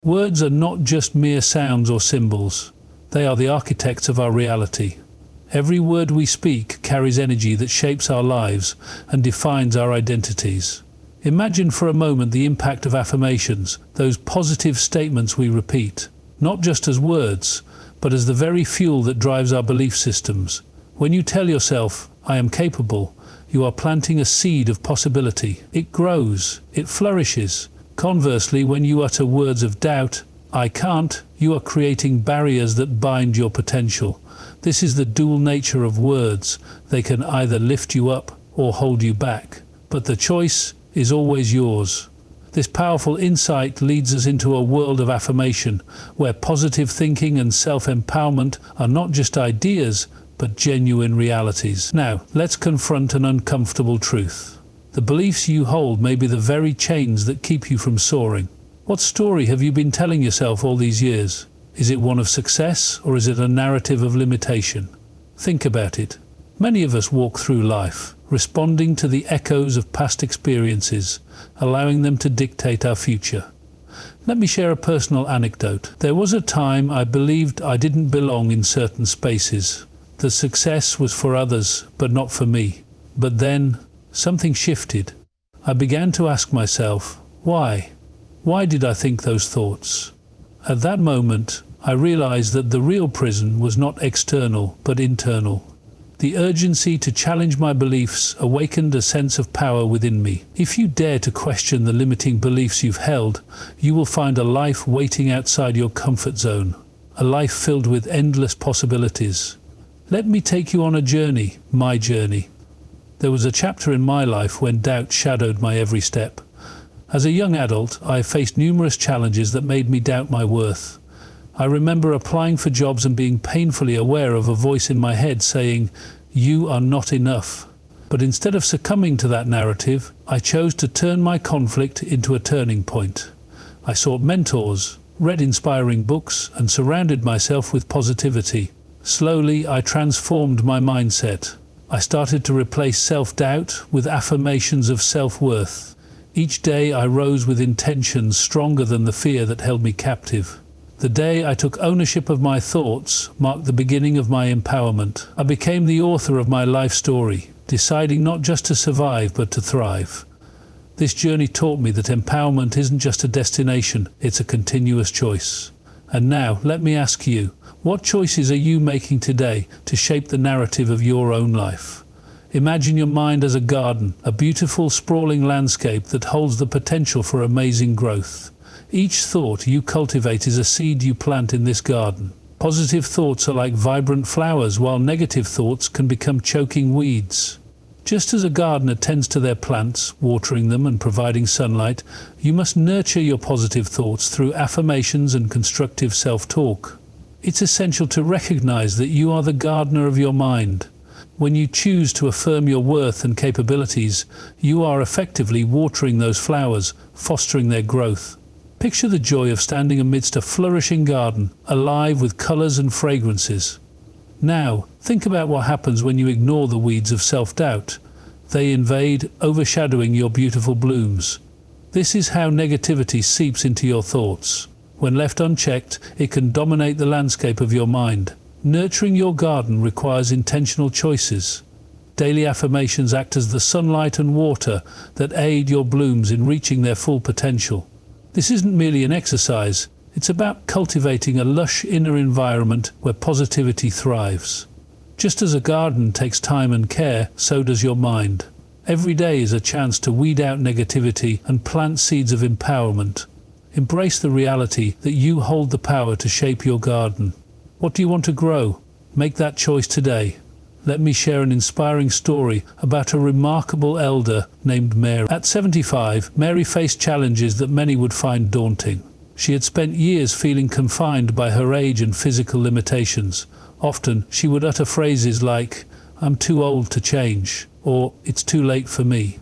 Words are not just mere sounds or symbols. They are the architects of our reality. Every word we speak carries energy that shapes our lives and defines our identities. Imagine for a moment the impact of affirmations, those positive statements we repeat, not just as words, but as the very fuel that drives our belief systems. When you tell yourself, "I am capable," you are planting a seed of possibility. It grows, it flourishes. Conversely, when you utter words of doubt, "I can't," you are creating barriers that bind your potential. This is the dual nature of words. They can either lift you up or hold you back. But the choice is always yours. This powerful insight leads us into a world of affirmation, where positive thinking and self-empowerment are not just ideas, but genuine realities. Now, let's confront an uncomfortable truth. The beliefs you hold may be the very chains that keep you from soaring. What story have you been telling yourself all these years? Is it one of success, or is it a narrative of limitation? Think about it. Many of us walk through life, responding to the echoes of past experiences, allowing them to dictate our future. Let me share a personal anecdote. There was a time I believed I didn't belong in certain spaces. The success was for others, but not for me. But then, something shifted. I began to ask myself, why? Why did I think those thoughts? At that moment, I realized that the real prison was not external, but internal. The urgency to challenge my beliefs awakened a sense of power within me. If you dare to question the limiting beliefs you've held, you will find a life waiting outside your comfort zone, a life filled with endless possibilities. Let me take you on a journey, my journey. There was a chapter in my life when doubt shadowed my every step. As a young adult, I faced numerous challenges that made me doubt my worth. I remember applying for jobs and being painfully aware of a voice in my head saying, "You are not enough." But instead of succumbing to that narrative, I chose to turn my conflict into a turning point. I sought mentors, read inspiring books, and surrounded myself with positivity. Slowly, I transformed my mindset. I started to replace self-doubt with affirmations of self-worth. Each day I rose with intentions stronger than the fear that held me captive. The day I took ownership of my thoughts marked the beginning of my empowerment. I became the author of my life story, deciding not just to survive but to thrive. This journey taught me that empowerment isn't just a destination, it's a continuous choice. And now, let me ask you, what choices are you making today to shape the narrative of your own life? Imagine your mind as a garden, a beautiful, sprawling landscape that holds the potential for amazing growth. Each thought you cultivate is a seed you plant in this garden. Positive thoughts are like vibrant flowers, while negative thoughts can become choking weeds. Just as a gardener tends to their plants, watering them and providing sunlight, you must nurture your positive thoughts through affirmations and constructive self-talk. It's essential to recognize that you are the gardener of your mind. When you choose to affirm your worth and capabilities, you are effectively watering those flowers, fostering their growth. Picture the joy of standing amidst a flourishing garden, alive with colors and fragrances. Now, think about what happens when you ignore the weeds of self-doubt. They invade, overshadowing your beautiful blooms. This is how negativity seeps into your thoughts. When left unchecked, it can dominate the landscape of your mind. Nurturing your garden requires intentional choices. Daily affirmations act as the sunlight and water that aid your blooms in reaching their full potential. This isn't merely an exercise, it's about cultivating a lush inner environment where positivity thrives. Just as a garden takes time and care, so does your mind. Every day is a chance to weed out negativity and plant seeds of empowerment. Embrace the reality that you hold the power to shape your garden. What do you want to grow? Make that choice today. Let me share an inspiring story about a remarkable elder named Mary. At 75, Mary faced challenges that many would find daunting. She had spent years feeling confined by her age and physical limitations. Often, she would utter phrases like, "I'm too old to change," or "It's too late for me."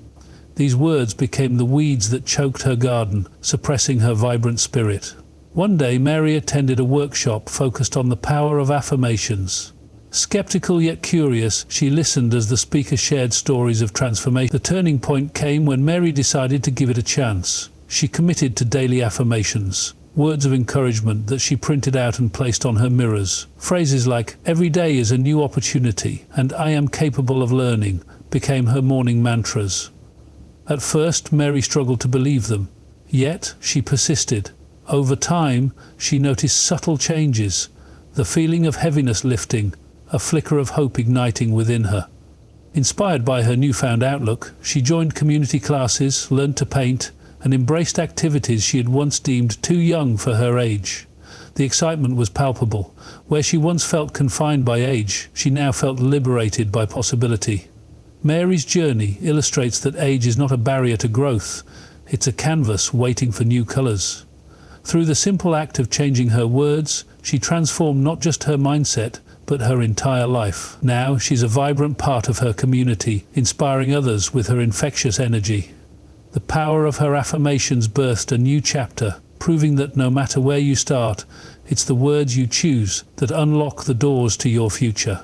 These words became the weeds that choked her garden, suppressing her vibrant spirit. One day, Mary attended a workshop focused on the power of affirmations. Skeptical yet curious, she listened as the speaker shared stories of transformation. The turning point came when Mary decided to give it a chance. She committed to daily affirmations. words of encouragement that she printed out and placed on her mirrors. Phrases like, "Every day is a new opportunity," and "I am capable of learning," became her morning mantras. At first, Mary struggled to believe them, yet she persisted. Over time, she noticed subtle changes, the feeling of heaviness lifting, a flicker of hope igniting within her. Inspired by her newfound outlook, she joined community classes, learned to paint, and embraced activities she had once deemed too young for her age. The excitement was palpable. Where she once felt confined by age, she now felt liberated by possibility. Mary's journey illustrates that age is not a barrier to growth, it's a canvas waiting for new colors. Through the simple act of changing her words, she transformed not just her mindset, but her entire life. Now she's a vibrant part of her community, inspiring others with her infectious energy. The power of her affirmations birthed a new chapter, proving that no matter where you start, it's the words you choose that unlock the doors to your future.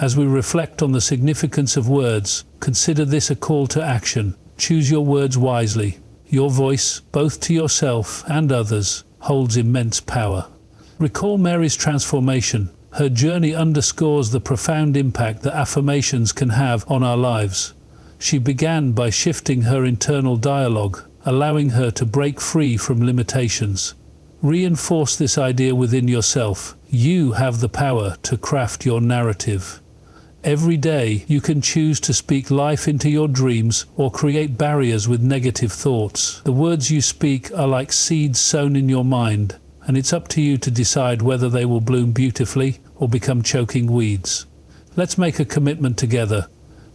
As we reflect on the significance of words, consider this a call to action. Choose your words wisely. Your voice, both to yourself and others, holds immense power. Recall Mary's transformation. Her journey underscores the profound impact that affirmations can have on our lives. She began by shifting her internal dialogue, allowing her to break free from limitations. Reinforce this idea within yourself. You have the power to craft your narrative. Every day, you can choose to speak life into your dreams or create barriers with negative thoughts. The words you speak are like seeds sown in your mind, and it's up to you to decide whether they will bloom beautifully or become choking weeds. Let's make a commitment together.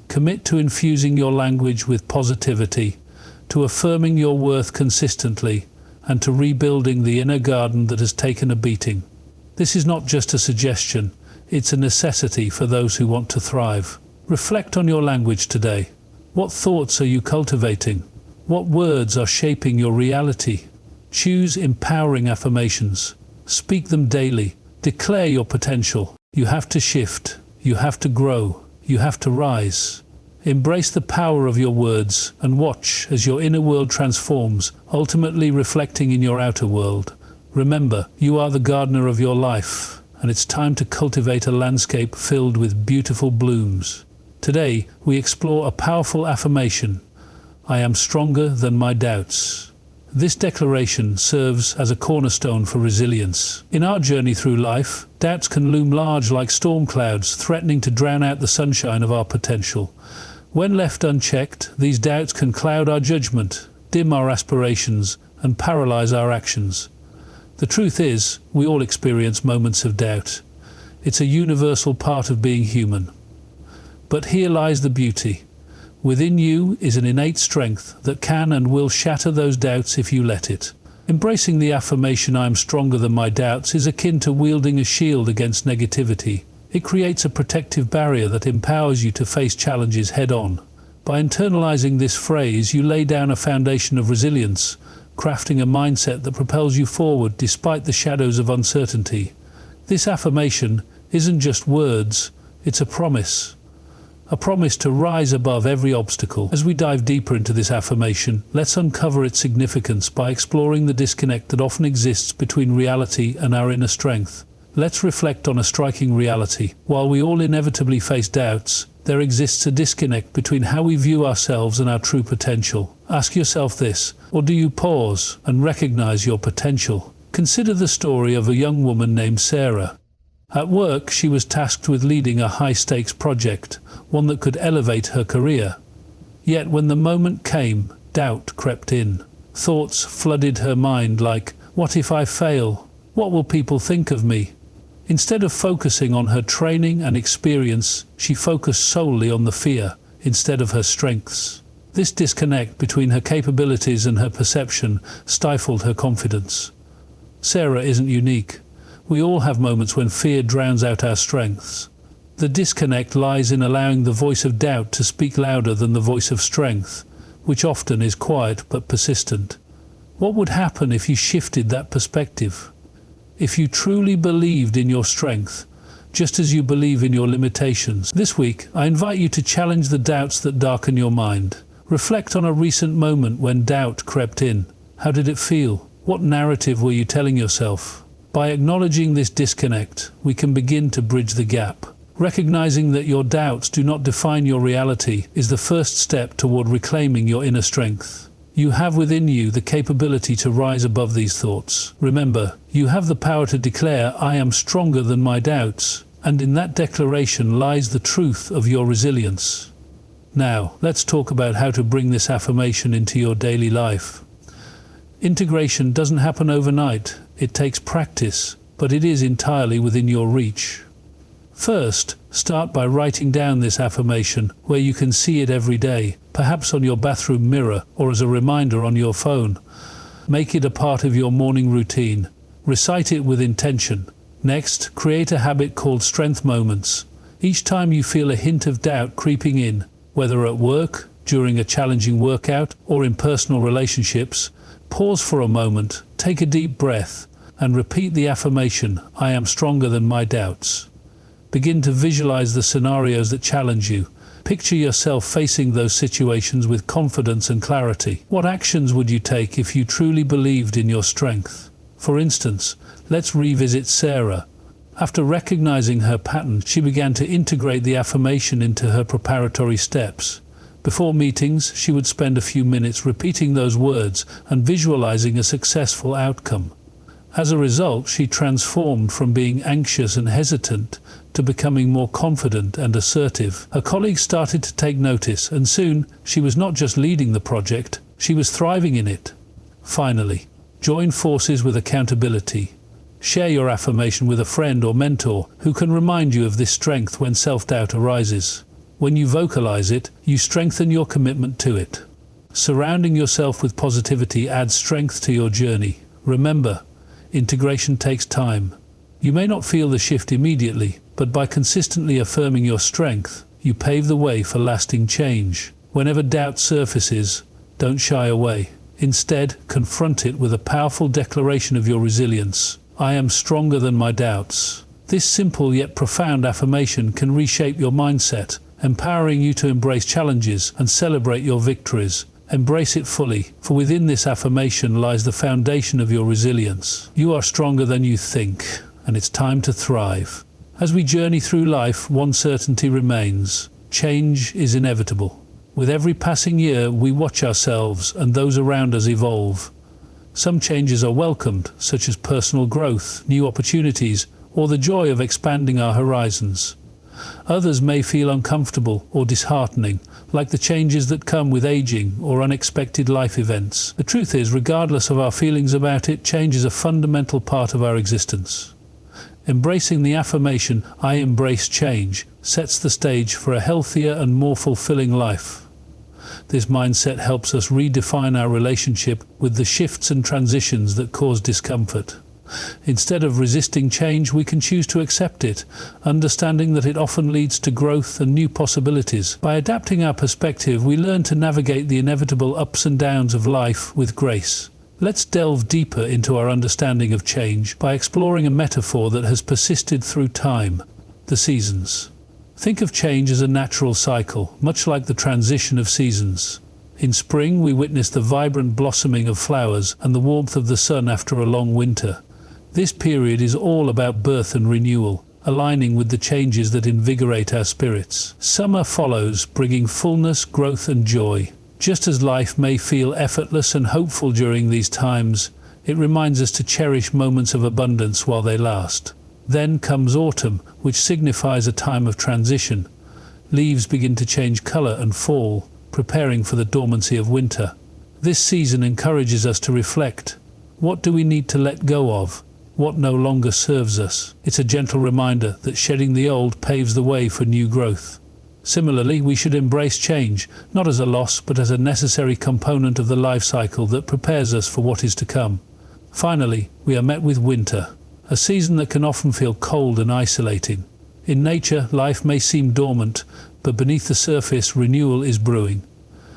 Commit to infusing your language with positivity, to affirming your worth consistently, and to rebuilding the inner garden that has taken a beating. This is not just a suggestion. It's a necessity for those who want to thrive. Reflect on your language today. What thoughts are you cultivating? What words are shaping your reality? Choose empowering affirmations. Speak them daily. Declare your potential. You have to shift. You have to grow. You have to rise. Embrace the power of your words and watch as your inner world transforms, ultimately reflecting in your outer world. Remember, you are the gardener of your life, and it's time to cultivate a landscape filled with beautiful blooms. Today, we explore a powerful affirmation. I am stronger than my doubts. This declaration serves as a cornerstone for resilience. In our journey through life, doubts can loom large like storm clouds, threatening to drown out the sunshine of our potential. When left unchecked, these doubts can cloud our judgment, dim our aspirations, and paralyze our actions. The truth is, we all experience moments of doubt. It's a universal part of being human. But here lies the beauty. Within you is an innate strength that can and will shatter those doubts if you let it. Embracing the affirmation "I am stronger than my doubts" is akin to wielding a shield against negativity. It creates a protective barrier that empowers you to face challenges head-on. By internalizing this phrase, you lay down a foundation of resilience, crafting a mindset that propels you forward despite the shadows of uncertainty. This affirmation isn't just words, it's a promise. A promise to rise above every obstacle. As we dive deeper into this affirmation, let's uncover its significance by exploring the disconnect that often exists between reality and our inner strength. Let's reflect on a striking reality. While we all inevitably face doubts, there exists a disconnect between how we view ourselves and our true potential. Ask yourself this, or do you pause and recognize your potential? Consider the story of a young woman named Sarah. At work, she was tasked with leading a high-stakes project, one that could elevate her career. Yet when the moment came, doubt crept in. Thoughts flooded her mind like, "What if I fail? What will people think of me?" Instead of focusing on her training and experience, she focused solely on the fear instead of her strengths. This disconnect between her capabilities and her perception stifled her confidence. Sarah isn't unique. We all have moments when fear drowns out our strengths. The disconnect lies in allowing the voice of doubt to speak louder than the voice of strength, which often is quiet but persistent. What would happen if you shifted that perspective? If you truly believed in your strength, just as you believe in your limitations. This week, I invite you to challenge the doubts that darken your mind. Reflect on a recent moment when doubt crept in. How did it feel? What narrative were you telling yourself? By acknowledging this disconnect, we can begin to bridge the gap. Recognizing that your doubts do not define your reality is the first step toward reclaiming your inner strength. You have within you the capability to rise above these thoughts. Remember, you have the power to declare, "I am stronger than my doubts," and in that declaration lies the truth of your resilience. Now, let's talk about how to bring this affirmation into your daily life. Integration doesn't happen overnight. It takes practice, but it is entirely within your reach. First, start by writing down this affirmation where you can see it every day, perhaps on your bathroom mirror or as a reminder on your phone. Make it a part of your morning routine. Recite it with intention. Next, create a habit called strength moments. Each time you feel a hint of doubt creeping in, whether at work, during a challenging workout, or in personal relationships, pause for a moment, take a deep breath, and repeat the affirmation, "I am stronger than my doubts." Begin to visualize the scenarios that challenge you. Picture yourself facing those situations with confidence and clarity. What actions would you take if you truly believed in your strength? For instance, let's revisit Sarah. After recognizing her pattern, she began to integrate the affirmation into her preparatory steps. Before meetings, she would spend a few minutes repeating those words and visualizing a successful outcome. As a result, she transformed from being anxious and hesitant to becoming more confident and assertive. Her colleagues started to take notice, and soon she was not just leading the project, she was thriving in it. Finally, join forces with accountability. Share your affirmation with a friend or mentor who can remind you of this strength when self-doubt arises. When you vocalize it, you strengthen your commitment to it. Surrounding yourself with positivity adds strength to your journey. Remember, integration takes time. You may not feel the shift immediately, but by consistently affirming your strength, you pave the way for lasting change. Whenever doubt surfaces, don't shy away. Instead, confront it with a powerful declaration of your resilience. "I am stronger than my doubts." This simple yet profound affirmation can reshape your mindset, empowering you to embrace challenges and celebrate your victories. Embrace it fully, for within this affirmation lies the foundation of your resilience. You are stronger than you think, and it's time to thrive. As we journey through life, one certainty remains: change is inevitable. With every passing year, we watch ourselves and those around us evolve. Some changes are welcomed, such as personal growth, new opportunities, or the joy of expanding our horizons. Others may feel uncomfortable or disheartening, like the changes that come with aging or unexpected life events. The truth is, regardless of our feelings about it, change is a fundamental part of our existence. Embracing the affirmation, "I embrace change," sets the stage for a healthier and more fulfilling life. This mindset helps us redefine our relationship with the shifts and transitions that cause discomfort. Instead of resisting change, we can choose to accept it, understanding that it often leads to growth and new possibilities. By adapting our perspective, we learn to navigate the inevitable ups and downs of life with grace. Let's delve deeper into our understanding of change by exploring a metaphor that has persisted through time: the seasons. Think of change as a natural cycle, much like the transition of seasons. In spring, we witness the vibrant blossoming of flowers and the warmth of the sun after a long winter. This period is all about birth and renewal, aligning with the changes that invigorate our spirits. Summer follows, bringing fullness, growth, and joy. Just as life may feel effortless and hopeful during these times, it reminds us to cherish moments of abundance while they last. Then comes autumn, which signifies a time of transition. Leaves begin to change color and fall, preparing for the dormancy of winter. This season encourages us to reflect. What do we need to let go of? What no longer serves us? It's a gentle reminder that shedding the old paves the way for new growth. Similarly, we should embrace change, not as a loss, but as a necessary component of the life cycle that prepares us for what is to come. Finally, we are met with winter, a season that can often feel cold and isolating. In nature, life may seem dormant, but beneath the surface, renewal is brewing.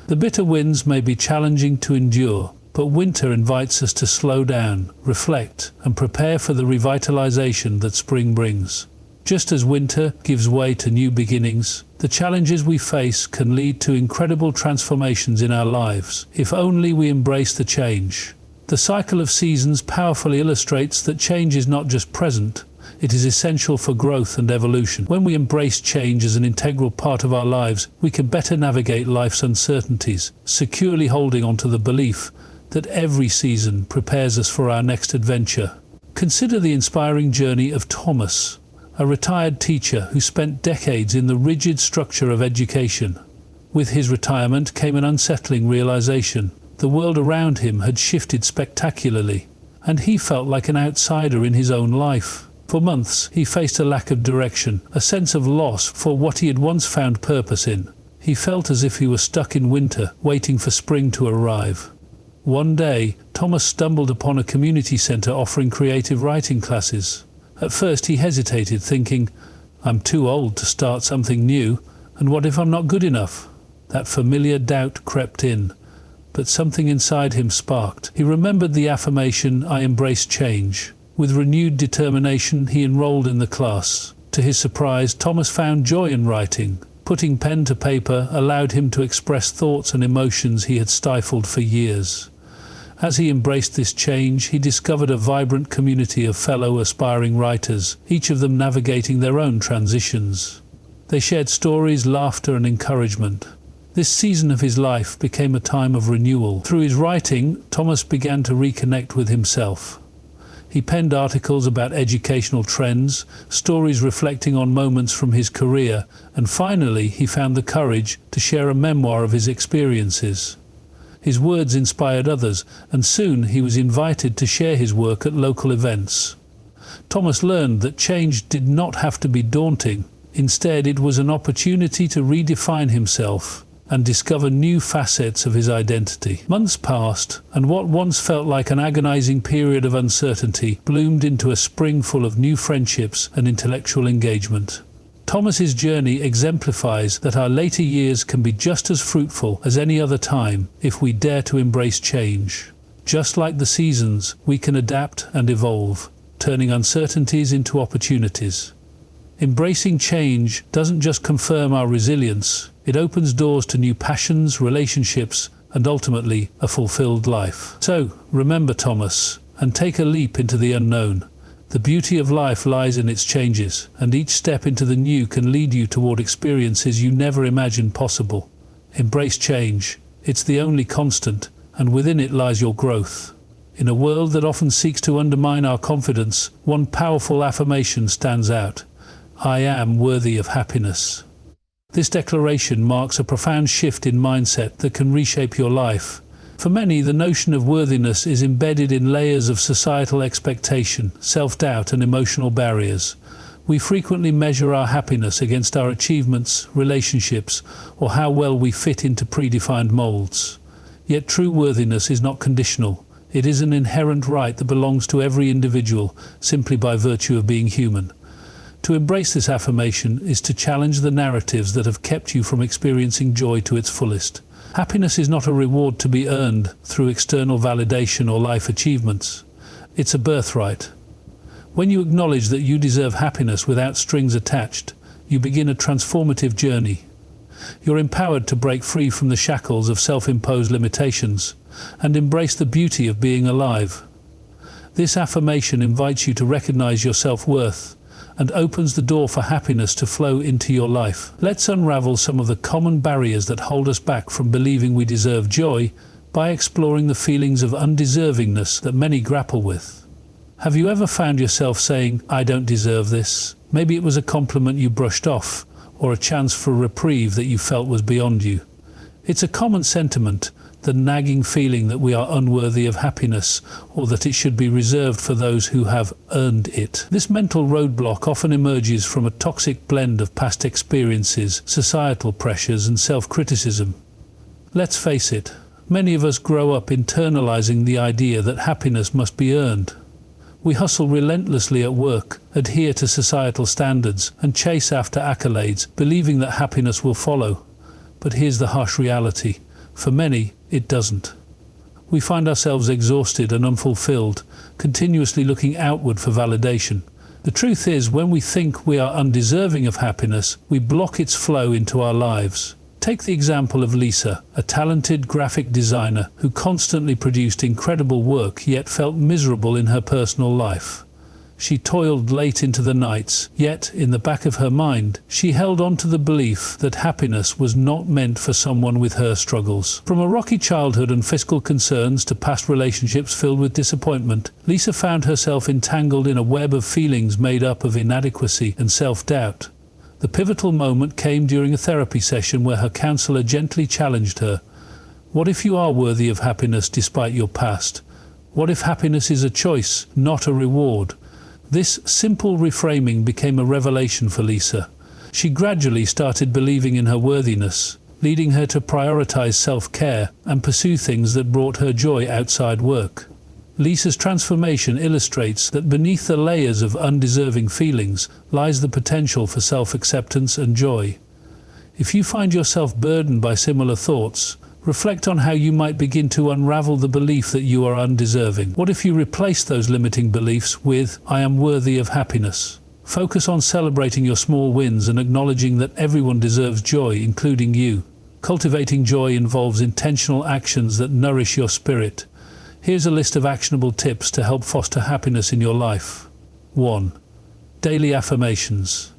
The bitter winds may be challenging to endure, but winter invites us to slow down, reflect, and prepare for the revitalization that spring brings. Just as winter gives way to new beginnings, the challenges we face can lead to incredible transformations in our lives, if only we embrace the change. The cycle of seasons powerfully illustrates that change is not just present, it is essential for growth and evolution. When we embrace change as an integral part of our lives, we can better navigate life's uncertainties, securely holding on to the belief that every season prepares us for our next adventure. Consider the inspiring journey of Thomas, a retired teacher who spent decades in the rigid structure of education. With his retirement came an unsettling realization. The world around him had shifted spectacularly, and he felt like an outsider in his own life. For months, he faced a lack of direction, a sense of loss for what he had once found purpose in. He felt as if he were stuck in winter, waiting for spring to arrive. One day, Thomas stumbled upon a community center offering creative writing classes. At first, he hesitated, thinking, "I'm too old to start something new, and what if I'm not good enough?" That familiar doubt crept in, but something inside him sparked. He remembered the affirmation, "I embrace change." With renewed determination, he enrolled in the class. To his surprise, Thomas found joy in writing. Putting pen to paper allowed him to express thoughts and emotions he had stifled for years. As he embraced this change, he discovered a vibrant community of fellow aspiring writers, each of them navigating their own transitions. They shared stories, laughter, and encouragement. This season of his life became a time of renewal. Through his writing, Thomas began to reconnect with himself. He penned articles about educational trends, stories reflecting on moments from his career, and finally he found the courage to share a memoir of his experiences. His words inspired others, and soon he was invited to share his work at local events. Thomas learned that change did not have to be daunting. Instead, it was an opportunity to redefine himself and discover new facets of his identity. Months passed, and what once felt like an agonizing period of uncertainty bloomed into a spring full of new friendships and intellectual engagement. Thomas's journey exemplifies that our later years can be just as fruitful as any other time if we dare to embrace change. Just like the seasons, we can adapt and evolve, turning uncertainties into opportunities. Embracing change doesn't just confirm our resilience, it opens doors to new passions, relationships, and ultimately a fulfilled life. So, remember Thomas, and take a leap into the unknown. The beauty of life lies in its changes, and each step into the new can lead you toward experiences you never imagined possible. Embrace change. It's the only constant, and within it lies your growth. In a world that often seeks to undermine our confidence, one powerful affirmation stands out. I am worthy of happiness. This declaration marks a profound shift in mindset that can reshape your life. For many, the notion of worthiness is embedded in layers of societal expectation, self-doubt, and emotional barriers. We frequently measure our happiness against our achievements, relationships, or how well we fit into predefined molds. Yet true worthiness is not conditional. It is an inherent right that belongs to every individual, simply by virtue of being human. To embrace this affirmation is to challenge the narratives that have kept you from experiencing joy to its fullest. Happiness is not a reward to be earned through external validation or life achievements. It's a birthright. When you acknowledge that you deserve happiness without strings attached, you begin a transformative journey. You're empowered to break free from the shackles of self-imposed limitations and embrace the beauty of being alive. This affirmation invites you to recognize your self-worth and opens the door for happiness to flow into your life. Let's unravel some of the common barriers that hold us back from believing we deserve joy by exploring the feelings of undeservingness that many grapple with. Have you ever found yourself saying, "I don't deserve this"? Maybe it was a compliment you brushed off, or a chance for a reprieve that you felt was beyond you. It's a common sentiment, the nagging feeling that we are unworthy of happiness, or that it should be reserved for those who have earned it. This mental roadblock often emerges from a toxic blend of past experiences, societal pressures, and self-criticism. Let's face it, many of us grow up internalizing the idea that happiness must be earned. We hustle relentlessly at work, adhere to societal standards, and chase after accolades, believing that happiness will follow. But here's the harsh reality. For many, it doesn't. We find ourselves exhausted and unfulfilled, continuously looking outward for validation. The truth is, when we think we are undeserving of happiness, we block its flow into our lives. Take the example of Lisa, a talented graphic designer who constantly produced incredible work yet felt miserable in her personal life. She toiled late into the nights, yet, in the back of her mind, she held on to the belief that happiness was not meant for someone with her struggles. From a rocky childhood and fiscal concerns to past relationships filled with disappointment, Lisa found herself entangled in a web of feelings made up of inadequacy and self-doubt. The pivotal moment came during a therapy session where her counselor gently challenged her. What if you are worthy of happiness despite your past? What if happiness is a choice, not a reward? This simple reframing became a revelation for Lisa. She gradually started believing in her worthiness, leading her to prioritize self-care and pursue things that brought her joy outside work. Lisa's transformation illustrates that beneath the layers of undeserving feelings lies the potential for self-acceptance and joy. If you find yourself burdened by similar thoughts, reflect on how you might begin to unravel the belief that you are undeserving. What if you replace those limiting beliefs with, "I am worthy of happiness"? Focus on celebrating your small wins and acknowledging that everyone deserves joy, including you. Cultivating joy involves intentional actions that nourish your spirit. Here's a list of actionable tips to help foster happiness in your life. 1. Daily affirmations.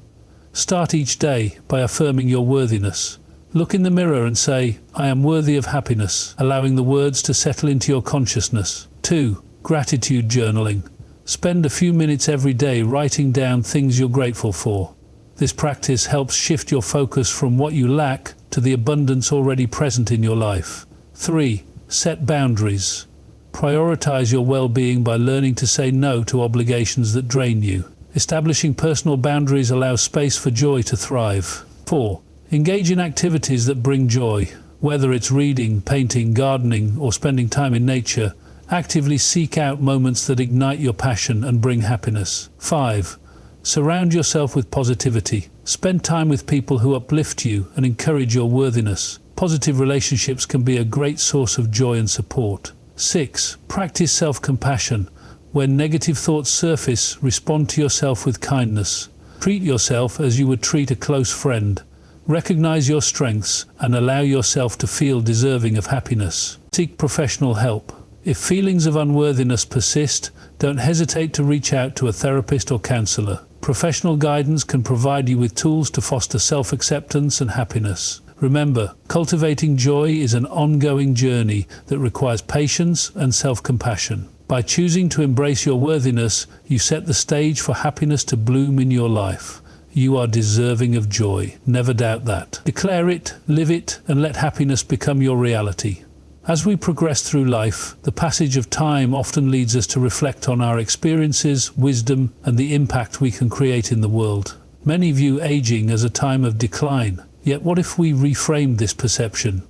Start each day by affirming your worthiness. Look in the mirror and say, "I am worthy of happiness," allowing the words to settle into your consciousness. 2. Gratitude journaling. Spend a few minutes every day writing down things you're grateful for. This practice helps shift your focus from what you lack to the abundance already present in your life. 3. Set boundaries. Prioritize your well-being by learning to say no to obligations that drain you. Establishing personal boundaries allows space for joy to thrive. 4. Engage in activities that bring joy. Whether it's reading, painting, gardening, or spending time in nature, actively seek out moments that ignite your passion and bring happiness. 5. Surround yourself with positivity. Spend time with people who uplift you and encourage your worthiness. Positive relationships can be a great source of joy and support. 6. Practice self-compassion. When negative thoughts surface, respond to yourself with kindness. Treat yourself as you would treat a close friend. Recognize your strengths and allow yourself to feel deserving of happiness. Seek professional help. If feelings of unworthiness persist, don't hesitate to reach out to a therapist or counselor. Professional guidance can provide you with tools to foster self-acceptance and happiness. Remember, cultivating joy is an ongoing journey that requires patience and self-compassion. By choosing to embrace your worthiness, you set the stage for happiness to bloom in your life. You are deserving of joy. Never doubt that. Declare it, live it, and let happiness become your reality. As we progress through life, the passage of time often leads us to reflect on our experiences, wisdom, and the impact we can create in the world. Many view aging as a time of decline. Yet what if we reframed this perception?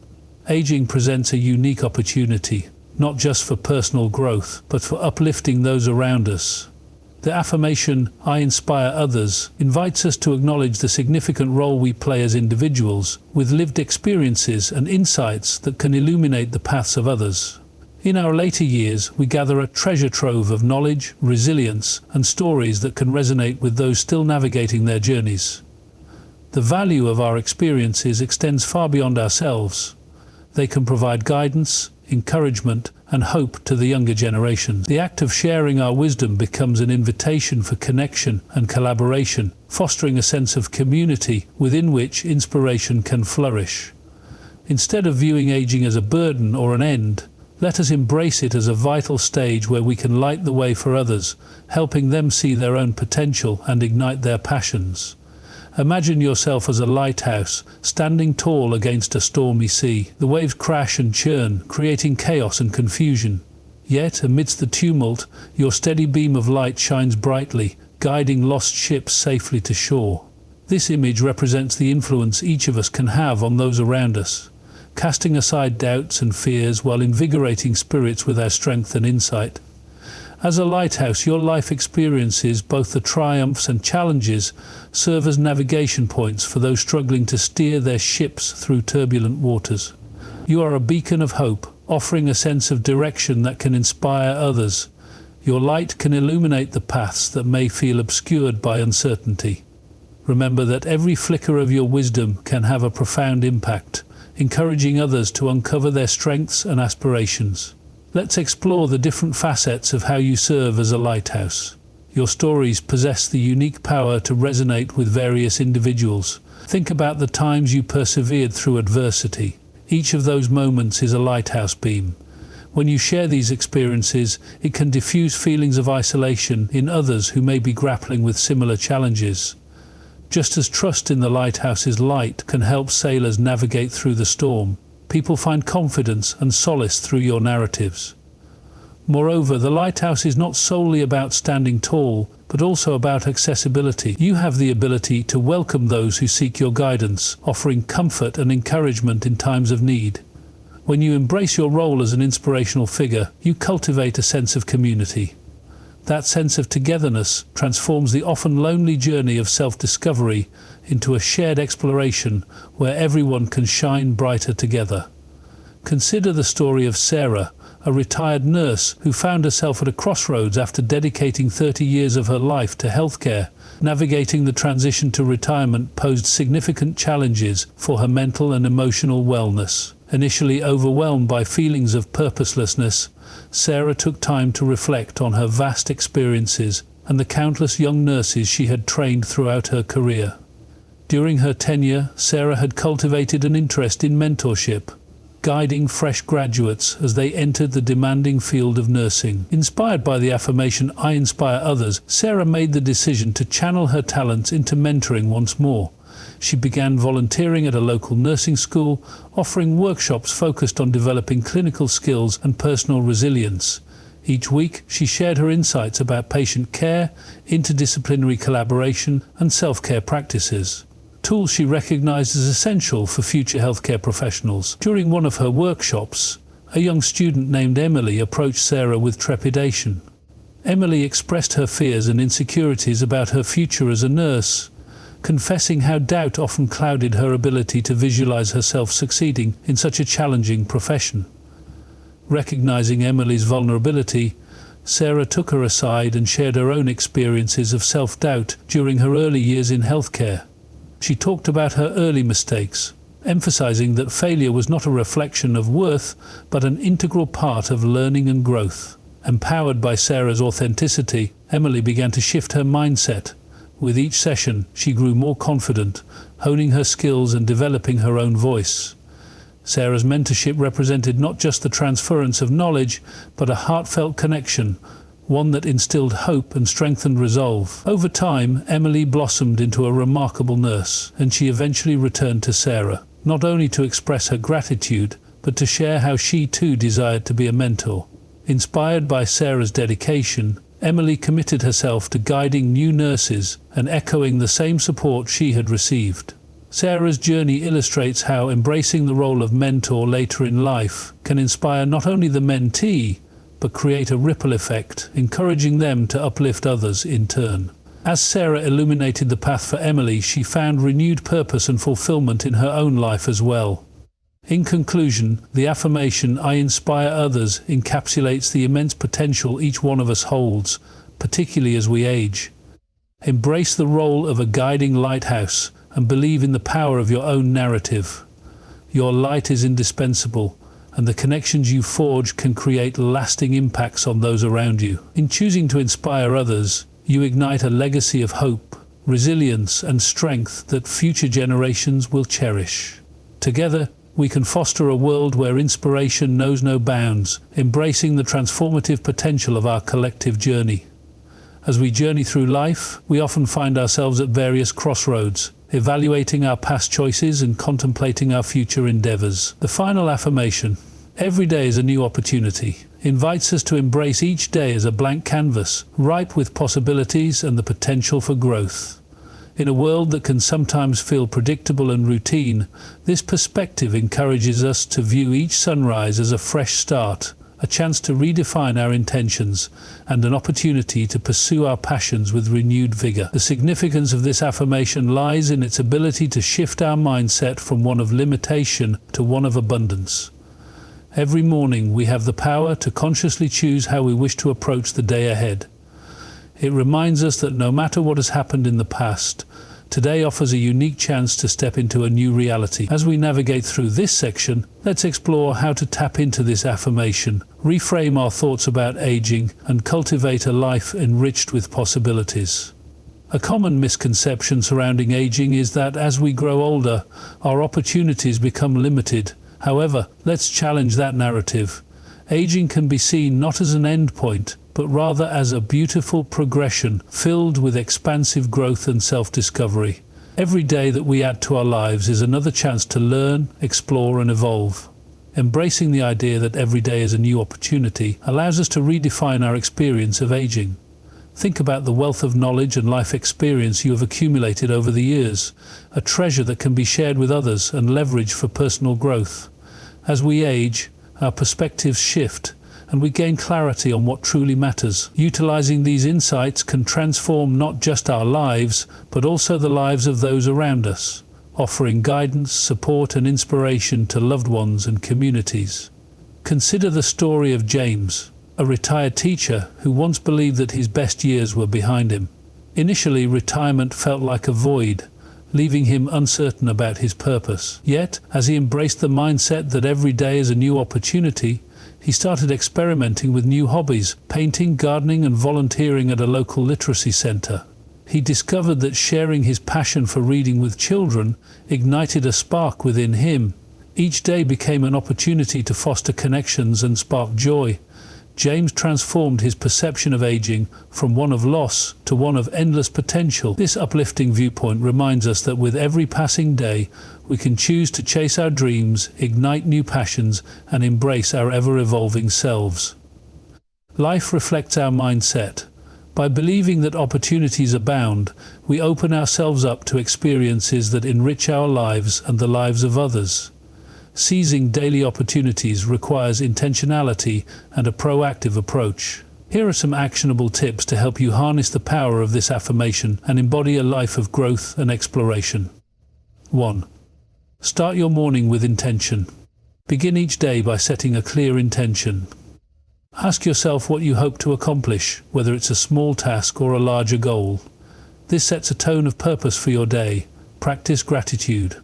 Aging presents a unique opportunity, not just for personal growth, but for uplifting those around us. The affirmation, "I inspire others," invites us to acknowledge the significant role we play as individuals, with lived experiences and insights that can illuminate the paths of others. In our later years, we gather a treasure trove of knowledge, resilience, and stories that can resonate with those still navigating their journeys. The value of our experiences extends far beyond ourselves. They can provide guidance, encouragement, and hope to the younger generation. The act of sharing our wisdom becomes an invitation for connection and collaboration, fostering a sense of community within which inspiration can flourish. Instead of viewing aging as a burden or an end, let us embrace it as a vital stage where we can light the way for others, helping them see their own potential and ignite their passions. Imagine yourself as a lighthouse, standing tall against a stormy sea. The waves crash and churn, creating chaos and confusion. Yet, amidst the tumult, your steady beam of light shines brightly, guiding lost ships safely to shore. This image represents the influence each of us can have on those around us, casting aside doubts and fears while invigorating spirits with our strength and insight. As a lighthouse, your life experiences, both the triumphs and challenges, serve as navigation points for those struggling to steer their ships through turbulent waters. You are a beacon of hope, offering a sense of direction that can inspire others. Your light can illuminate the paths that may feel obscured by uncertainty. Remember that every flicker of your wisdom can have a profound impact, encouraging others to uncover their strengths and aspirations. Let's explore the different facets of how you serve as a lighthouse. Your stories possess the unique power to resonate with various individuals. Think about the times you persevered through adversity. Each of those moments is a lighthouse beam. When you share these experiences, it can diffuse feelings of isolation in others who may be grappling with similar challenges. Just as trust in the lighthouse's light can help sailors navigate through the storm, people find confidence and solace through your narratives. Moreover, the lighthouse is not solely about standing tall, but also about accessibility. You have the ability to welcome those who seek your guidance, offering comfort and encouragement in times of need. When you embrace your role as an inspirational figure, you cultivate a sense of community. That sense of togetherness transforms the often lonely journey of self-discovery into a shared exploration where everyone can shine brighter together. Consider the story of Sarah, a retired nurse who found herself at a crossroads after dedicating 30 years of her life to healthcare. Navigating the transition to retirement posed significant challenges for her mental and emotional wellness. Initially overwhelmed by feelings of purposelessness, Sarah took time to reflect on her vast experiences and the countless young nurses she had trained throughout her career. During her tenure, Sarah had cultivated an interest in mentorship, guiding fresh graduates as they entered the demanding field of nursing. Inspired by the affirmation, "I inspire others," Sarah made the decision to channel her talents into mentoring once more. She began volunteering at a local nursing school, offering workshops focused on developing clinical skills and personal resilience. Each week, she shared her insights about patient care, interdisciplinary collaboration, and self-care practices, tools she recognized as essential for future healthcare professionals. During one of her workshops, a young student named Emily approached Sarah with trepidation. Emily expressed her fears and insecurities about her future as a nurse, confessing how doubt often clouded her ability to visualize herself succeeding in such a challenging profession. Recognizing Emily's vulnerability, Sarah took her aside and shared her own experiences of self-doubt during her early years in healthcare. She talked about her early mistakes, emphasizing that failure was not a reflection of worth, but an integral part of learning and growth. Empowered by Sarah's authenticity, Emily began to shift her mindset. With each session, she grew more confident, honing her skills and developing her own voice. Sarah's mentorship represented not just the transference of knowledge, but a heartfelt connection, one that instilled hope and strengthened resolve. Over time, Emily blossomed into a remarkable nurse, and she eventually returned to Sarah, not only to express her gratitude, but to share how she too desired to be a mentor. Inspired by Sarah's dedication, Emily committed herself to guiding new nurses and echoing the same support she had received. Sarah's journey illustrates how embracing the role of mentor later in life can inspire not only the mentee, but create a ripple effect, encouraging them to uplift others in turn. As Sarah illuminated the path for Emily, she found renewed purpose and fulfillment in her own life as well. In conclusion, the affirmation, "I inspire others," encapsulates the immense potential each one of us holds, particularly as we age. Embrace the role of a guiding lighthouse and believe in the power of your own narrative. Your light is indispensable, and the connections you forge can create lasting impacts on those around you. In choosing to inspire others, you ignite a legacy of hope, resilience, and strength that future generations will cherish. Together, we can foster a world where inspiration knows no bounds, embracing the transformative potential of our collective journey. As we journey through life, we often find ourselves at various crossroads, evaluating our past choices and contemplating our future endeavors. The final affirmation, "Every day is a new opportunity," invites us to embrace each day as a blank canvas, ripe with possibilities and the potential for growth. In a world that can sometimes feel predictable and routine, this perspective encourages us to view each sunrise as a fresh start, a chance to redefine our intentions, and an opportunity to pursue our passions with renewed vigor. The significance of this affirmation lies in its ability to shift our mindset from one of limitation to one of abundance. Every morning, we have the power to consciously choose how we wish to approach the day ahead. It reminds us that no matter what has happened in the past, today offers a unique chance to step into a new reality. As we navigate through this section, let's explore how to tap into this affirmation, reframe our thoughts about aging, and cultivate a life enriched with possibilities. A common misconception surrounding aging is that as we grow older, our opportunities become limited. However, let's challenge that narrative. Aging can be seen not as an end point, but rather as a beautiful progression filled with expansive growth and self-discovery. Every day that we add to our lives is another chance to learn, explore, and evolve. Embracing the idea that every day is a new opportunity allows us to redefine our experience of aging. Think about the wealth of knowledge and life experience you have accumulated over the years, a treasure that can be shared with others and leveraged for personal growth. As we age, our perspectives shift, and we gain clarity on what truly matters. Utilizing these insights can transform not just our lives, but also the lives of those around us, offering guidance, support, and inspiration to loved ones and communities. Consider the story of James, a retired teacher who once believed that his best years were behind him. Initially, retirement felt like a void, leaving him uncertain about his purpose. Yet, as he embraced the mindset that every day is a new opportunity, he started experimenting with new hobbies, painting, gardening, and volunteering at a local literacy center. He discovered that sharing his passion for reading with children ignited a spark within him. Each day became an opportunity to foster connections and spark joy. James transformed his perception of aging from one of loss to one of endless potential. This uplifting viewpoint reminds us that with every passing day, we can choose to chase our dreams, ignite new passions, and embrace our ever-evolving selves. Life reflects our mindset. By believing that opportunities abound, we open ourselves up to experiences that enrich our lives and the lives of others. Seizing daily opportunities requires intentionality and a proactive approach. Here are some actionable tips to help you harness the power of this affirmation and embody a life of growth and exploration. 1. Start your morning with intention. Begin each day by setting a clear intention. Ask yourself what you hope to accomplish, whether it's a small task or a larger goal. This sets a tone of purpose for your day. Practice gratitude.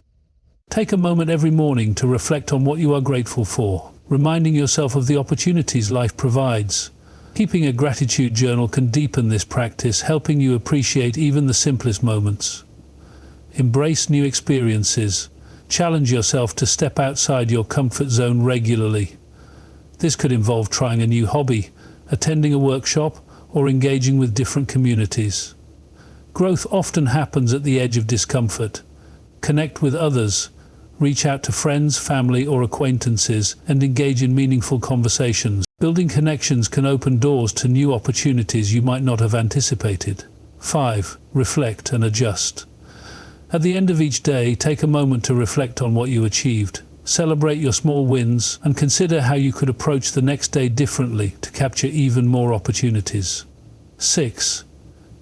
Take a moment every morning to reflect on what you are grateful for, reminding yourself of the opportunities life provides. Keeping a gratitude journal can deepen this practice, helping you appreciate even the simplest moments. Embrace new experiences. Challenge yourself to step outside your comfort zone regularly. This could involve trying a new hobby, attending a workshop, or engaging with different communities. Growth often happens at the edge of discomfort. Connect with others. Reach out to friends, family, or acquaintances and engage in meaningful conversations. Building connections can open doors to new opportunities you might not have anticipated. 5. Reflect and adjust. At the end of each day, take a moment to reflect on what you achieved. Celebrate your small wins and consider how you could approach the next day differently to capture even more opportunities. 6.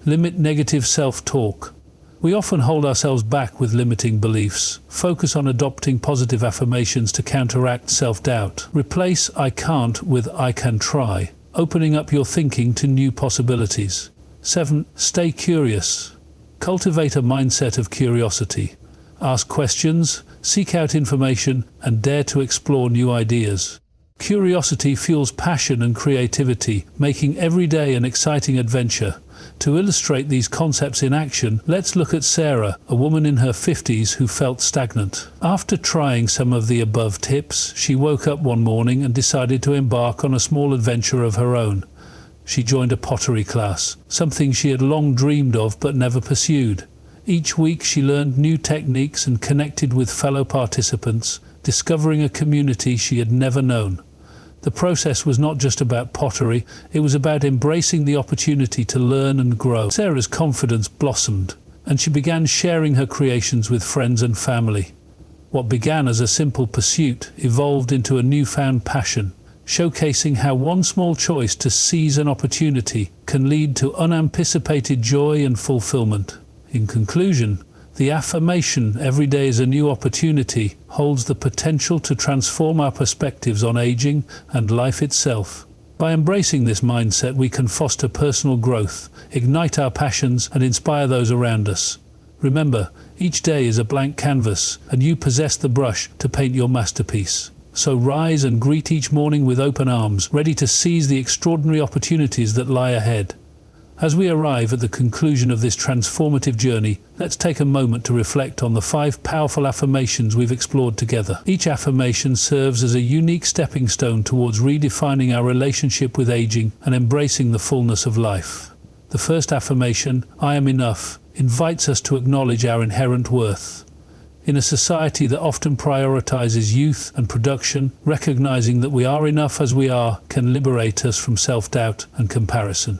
Limit negative self-talk. We often hold ourselves back with limiting beliefs. Focus on adopting positive affirmations to counteract self-doubt. Replace "I can't" with "I can try," opening up your thinking to new possibilities. 7. Stay curious. Cultivate a mindset of curiosity. Ask questions, seek out information, and dare to explore new ideas. Curiosity fuels passion and creativity, making every day an exciting adventure. To illustrate these concepts in action, let's look at Sarah, a woman in her 50s who felt stagnant. After trying some of the above tips, she woke up one morning and decided to embark on a small adventure of her own. She joined a pottery class, something she had long dreamed of but never pursued. Each week she learned new techniques and connected with fellow participants, discovering a community she had never known. The process was not just about pottery, it was about embracing the opportunity to learn and grow. Sarah's confidence blossomed, and she began sharing her creations with friends and family. What began as a simple pursuit evolved into a newfound passion, showcasing how one small choice to seize an opportunity can lead to unanticipated joy and fulfillment. In conclusion, the affirmation "every day is a new opportunity" holds the potential to transform our perspectives on aging and life itself. By embracing this mindset, we can foster personal growth, ignite our passions, and inspire those around us. Remember, each day is a blank canvas, and you possess the brush to paint your masterpiece. So rise and greet each morning with open arms, ready to seize the extraordinary opportunities that lie ahead. As we arrive at the conclusion of this transformative journey, let's take a moment to reflect on the 5 powerful affirmations we've explored together. Each affirmation serves as a unique stepping stone towards redefining our relationship with aging and embracing the fullness of life. The first affirmation, I am enough, invites us to acknowledge our inherent worth. In a society that often prioritizes youth and production, recognizing that we are enough as we are can liberate us from self-doubt and comparison.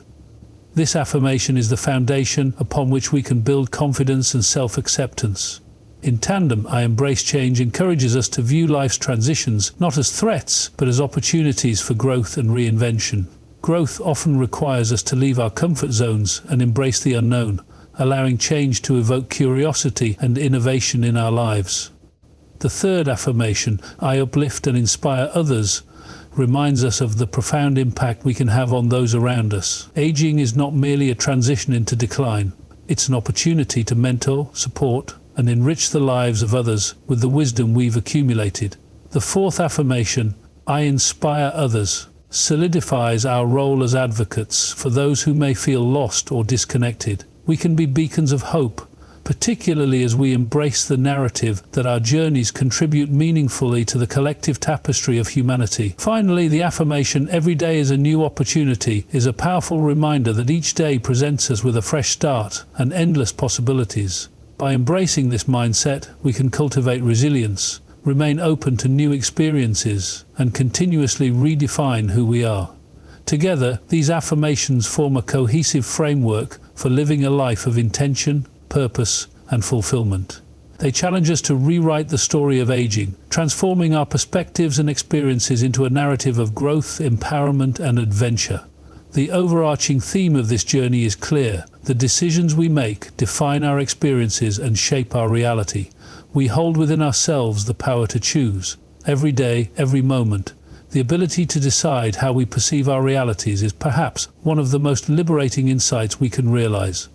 This affirmation is the foundation upon which we can build confidence and self-acceptance. In tandem, I embrace change encourages us to view life's transitions not as threats, but as opportunities for growth and reinvention. Growth often requires us to leave our comfort zones and embrace the unknown, allowing change to evoke curiosity and innovation in our lives. The third affirmation, I uplift and inspire others, reminds us of the profound impact we can have on those around us. Aging is not merely a transition into decline. It's an opportunity to mentor, support, and enrich the lives of others with the wisdom we've accumulated. The fourth affirmation, I inspire others, solidifies our role as advocates for those who may feel lost or disconnected. We can be beacons of hope, particularly as we embrace the narrative that our journeys contribute meaningfully to the collective tapestry of humanity. Finally, the affirmation, every day is a new opportunity, is a powerful reminder that each day presents us with a fresh start and endless possibilities. By embracing this mindset, we can cultivate resilience, remain open to new experiences, and continuously redefine who we are. Together, these affirmations form a cohesive framework for living a life of intention, purpose, and fulfillment. They challenge us to rewrite the story of aging, transforming our perspectives and experiences into a narrative of growth, empowerment, and adventure. The overarching theme of this journey is clear. The decisions we make define our experiences and shape our reality. We hold within ourselves the power to choose. Every day, every moment, the ability to decide how we perceive our realities is perhaps one of the most liberating insights we can realize.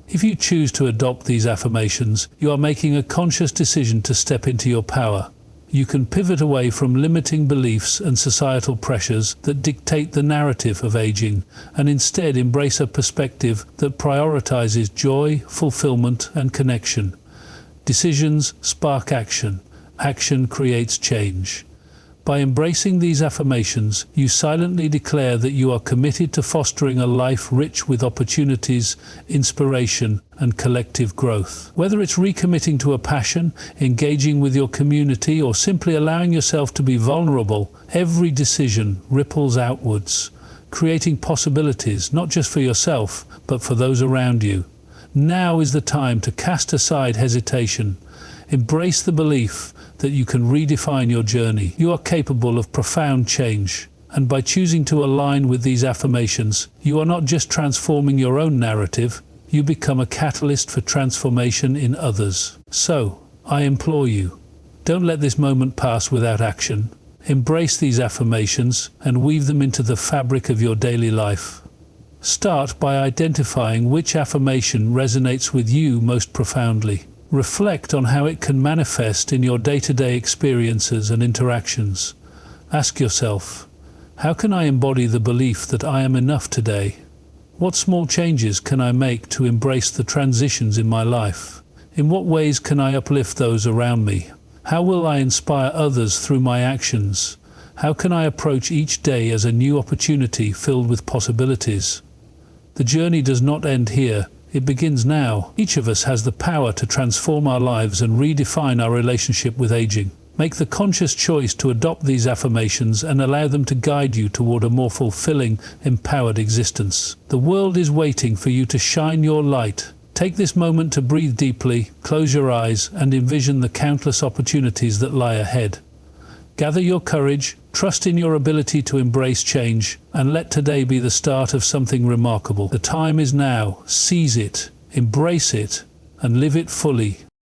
If you choose to adopt these affirmations, you are making a conscious decision to step into your power. You can pivot away from limiting beliefs and societal pressures that dictate the narrative of aging, and instead embrace a perspective that prioritizes joy, fulfillment, and connection. Decisions spark action. Action creates change. By embracing these affirmations, you silently declare that you are committed to fostering a life rich with opportunities, inspiration, and collective growth. Whether it's recommitting to a passion, engaging with your community, or simply allowing yourself to be vulnerable, every decision ripples outwards, creating possibilities not just for yourself, but for those around you. Now is the time to cast aside hesitation. Embrace the belief that you can redefine your journey. You are capable of profound change. And by choosing to align with these affirmations, you are not just transforming your own narrative, you become a catalyst for transformation in others. So, I implore you, don't let this moment pass without action. Embrace these affirmations and weave them into the fabric of your daily life. Start by identifying which affirmation resonates with you most profoundly. Reflect on how it can manifest in your day-to-day experiences and interactions. Ask yourself, how can I embody the belief that I am enough today? What small changes can I make to embrace the transitions in my life? In what ways can I uplift those around me? How will I inspire others through my actions? How can I approach each day as a new opportunity filled with possibilities? The journey does not end here. It begins now. Each of us has the power to transform our lives and redefine our relationship with aging. Make the conscious choice to adopt these affirmations and allow them to guide you toward a more fulfilling, empowered existence. The world is waiting for you to shine your light. Take this moment to breathe deeply, close your eyes, and envision the countless opportunities that lie ahead. Gather your courage, trust in your ability to embrace change, and let today be the start of something remarkable. The time is now. Seize it, embrace it, and live it fully.